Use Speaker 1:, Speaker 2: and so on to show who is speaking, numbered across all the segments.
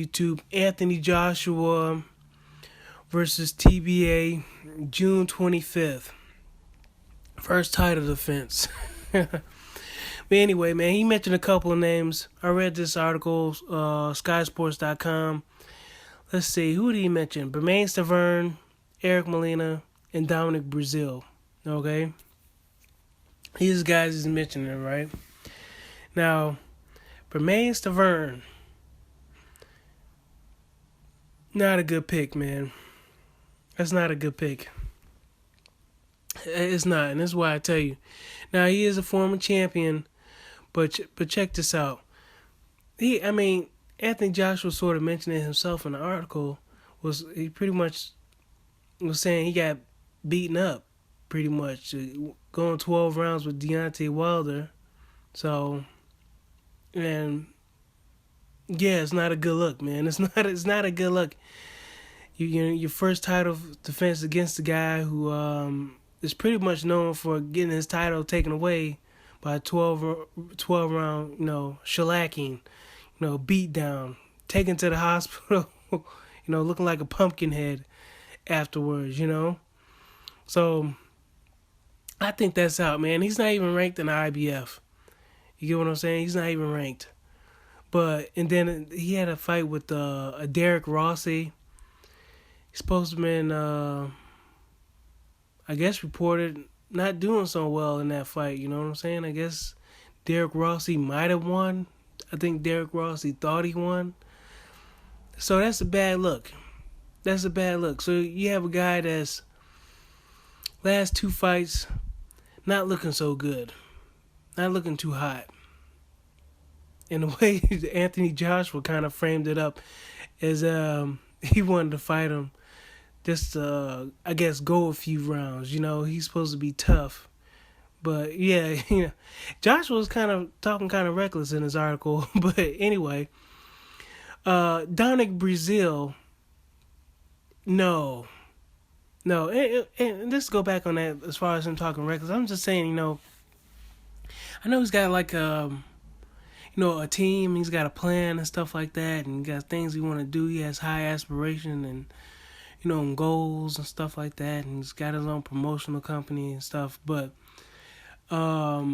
Speaker 1: YouTube. Anthony Joshua versus TBA, June 25th. First title defense. But anyway, man, he mentioned a couple of names. I read this article, skysports.com. Let's see, who did he mention? Bermane Stiverne, Eric Molina, and Dominic Breazeale. Okay? These guys he's mentioning, right? Now, Bermane Stiverne, not a good pick, man. That's not a good pick. It's not, and this is why I tell you. Now, he is a former champion, but check this out. Anthony Joshua sort of mentioned it himself in the article. He pretty much was saying he got beaten up, pretty much, going 12 rounds with Deontay Wilder. So, and yeah, it's not a good look, man. It's not a good look. Your first title defense against the guy who is pretty much known for getting his title taken away by 12 round, shellacking, beat down, taken to the hospital, looking like a pumpkin head afterwards, So I think that's out, man. He's not even ranked in the IBF. You get what I'm saying? He's not even ranked. And then he had a fight with a Derek Rossi. He's supposed to have been, I guess, reported not doing so well in that fight. You know what I'm saying? I guess Derek Rossi might have won. I think Derek Rossi thought he won. So that's a bad look. So you have a guy that's last two fights not looking so good. Not looking too hot. In the way Anthony Joshua kind of framed it up is he wanted to fight him just I guess go a few rounds. He's supposed to be tough. But yeah, Joshua was kind of talking kind of reckless in his article. But anyway, Dominic Breazeale, no. And let's go back on that as far as him talking reckless. I'm just saying, I know he's got like a team. He's got a plan and stuff like that, and he got things he want to do. He has high aspiration and and goals and stuff like that, and he's got his own promotional company and stuff. But I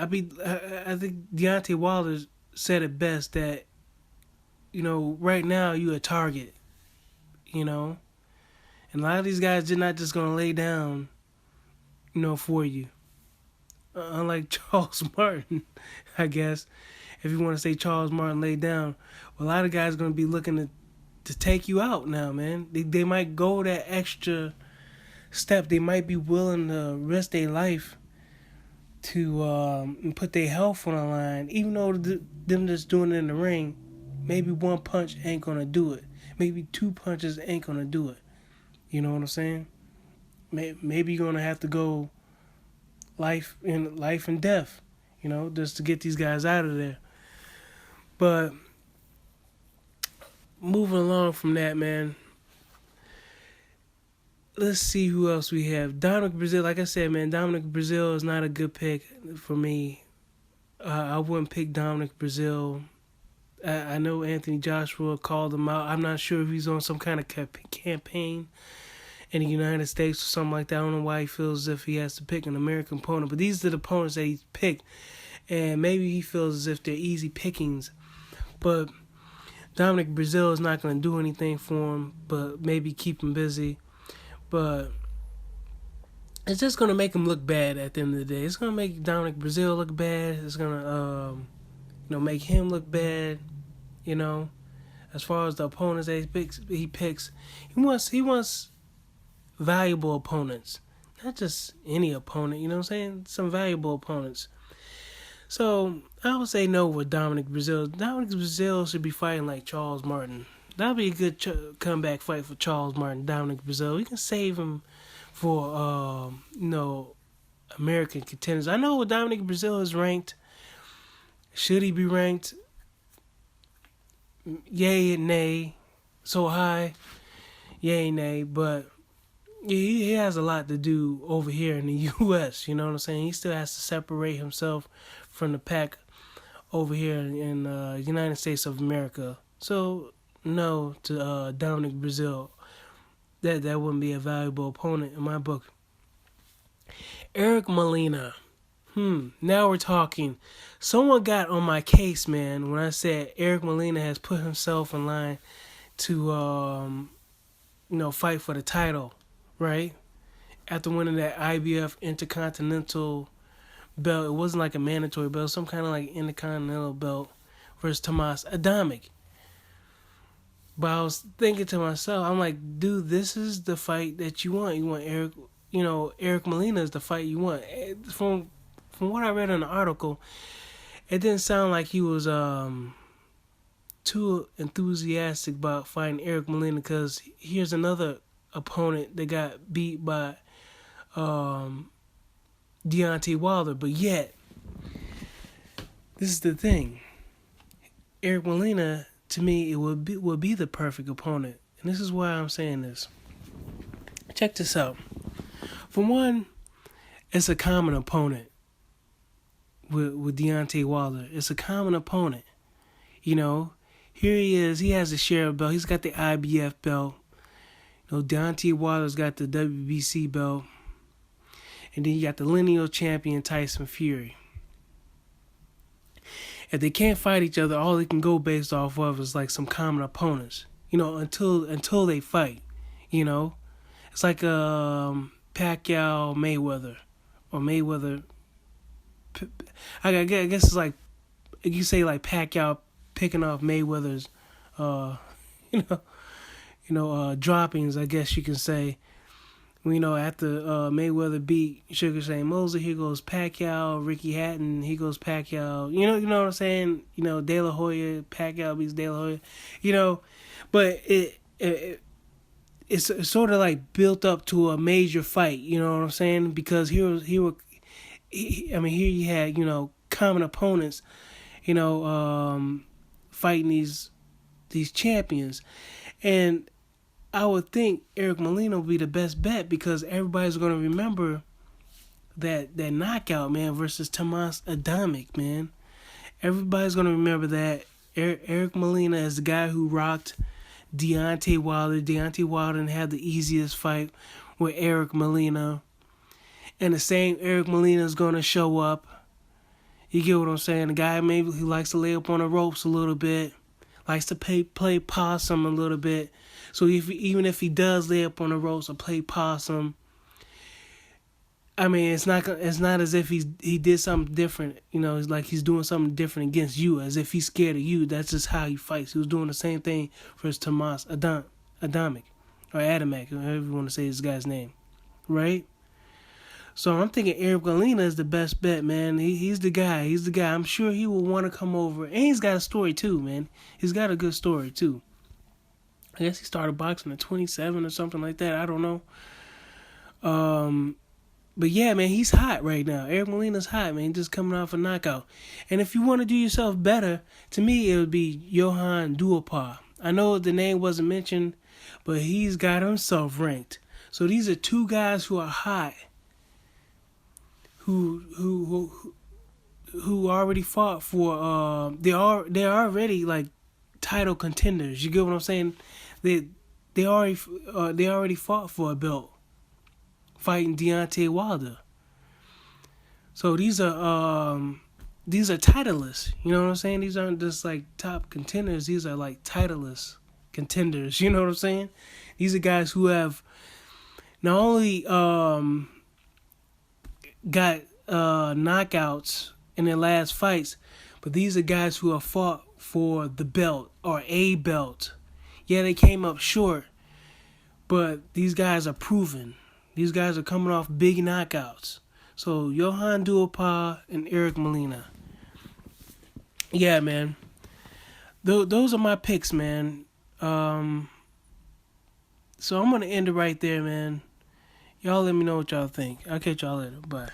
Speaker 1: think Deontay Wilder said it best that right now you a target, and a lot of these guys are not just gonna lay down, for you. Unlike Charles Martin, I guess, if you want to say Charles Martin laid down, a lot of guys are going to be looking to take you out now, man. They might go that extra step. They might be willing to risk their life to put their health on the line, even though them just doing it in the ring, maybe one punch ain't going to do it. Maybe two punches ain't going to do it. You know what I'm saying? Maybe you're going to have to go life and death, just to get these guys out of there. But moving along from that, man, let's see who else we have. Dominic Breazeale, like I said, man, Dominic Breazeale is not a good pick for me. I wouldn't pick Dominic Breazeale. I know Anthony Joshua called him out. I'm not sure if he's on some kind of campaign in the United States or something like that. I don't know why he feels as if he has to pick an American opponent. But these are the opponents that he's picked. And maybe he feels as if they're easy pickings. But Dominic Breazeale is not going to do anything for him, but maybe keep him busy. But it's just going to make him look bad at the end of the day. It's going to make Dominic Breazeale look bad. It's going to make him look bad, As far as the opponents that he picks, he wants valuable opponents, not just any opponent, some valuable opponents. So I would say no with Dominic Breazeale. Dominic Breazeale should be fighting like Charles Martin. That would be a good comeback fight for Charles Martin, Dominic Breazeale. We can save him for, American contenders. I know Dominic Breazeale is ranked. Should he be ranked? Yay and nay. So high. Yay and nay. But he has a lot to do over here in the U.S., you know what I'm saying? He still has to separate himself from the pack over here in the United States of America, So no to Dominic Breazeale. That wouldn't be a valuable opponent in my book. Eric Molina. Now we're talking. Someone got on my case, man, when I said Eric Molina has put himself in line to fight for the title, right? After winning that IBF Intercontinental belt. It wasn't like a mandatory belt, some kind of like Intercontinental belt versus Tomas Adamic. But I was thinking to myself, I'm like, dude, this is the fight that you want. You want Eric Molina is the fight you want. From what I read in the article, it didn't sound like he was too enthusiastic about fighting Eric Molina, because here's another opponent that got beat by Deontay Wilder. But yet, this is the thing. Eric Molina, to me, it would be the perfect opponent. And this is why I'm saying this. Check this out. For one, it's a common opponent with Deontay Wilder. It's a common opponent. Here he is. He has the sheriff belt. He's got the IBF belt. Deontay Wilder's got the WBC belt. And then you got the lineal champion Tyson Fury. If they can't fight each other, all they can go based off of is like some common opponents. Until they fight. It's like Pacquiao Mayweather, or Mayweather. I guess it's like you say like Pacquiao picking off Mayweather's, droppings. I guess you can say. After Mayweather beat Sugar Shane Mosley, here goes Pacquiao. Ricky Hatton, here goes Pacquiao. You know what I'm saying? De La Hoya, Pacquiao beats De La Hoya. But it's sort of like built up to a major fight. You know what I'm saying? Because here you had common opponents, fighting these champions, and I would think Eric Molina would be the best bet, because everybody's going to remember that knockout, man, versus Tomas Adamic, man. Everybody's going to remember that. Eric Molina is the guy who rocked Deontay Wilder. Deontay Wilder had the easiest fight with Eric Molina. And the same Eric Molina is going to show up. You get what I'm saying? The guy maybe who likes to lay up on the ropes a little bit, likes to play possum a little bit. So even if he does lay up on the ropes or play possum, I mean, it's not as if he did something different. It's like he's doing something different against you, as if he's scared of you. That's just how he fights. He was doing the same thing for his Tomas Adamic, or Adamic, however you want to say this guy's name, right? So I'm thinking Eric Molina is the best bet, man. He's the guy. He's the guy. I'm sure he will want to come over, and he's got a story too, man. He's got a good story too. I guess he started boxing at 27 or something like that. I don't know. But yeah, man, he's hot right now. Eric Molina's hot, man. Just coming off a knockout. And if you want to do yourself better, to me, it would be Johann Duhaupas. I know the name wasn't mentioned, but he's got himself ranked. So these are two guys who are hot, who already fought for. They're already like title contenders. You get what I'm saying? They already fought for a belt, fighting Deontay Wilder. So these are titleists. You know what I'm saying? These aren't just like top contenders. These are like titleist contenders. You know what I'm saying? These are guys who have not only got knockouts in their last fights, but these are guys who have fought for the belt or a belt. Yeah, they came up short, but these guys are proven. These guys are coming off big knockouts. So Johann Duhaupas and Eric Molina. Yeah, man. Those are my picks, man. So I'm going to end it right there, man. Y'all let me know what y'all think. I'll catch y'all later. Bye.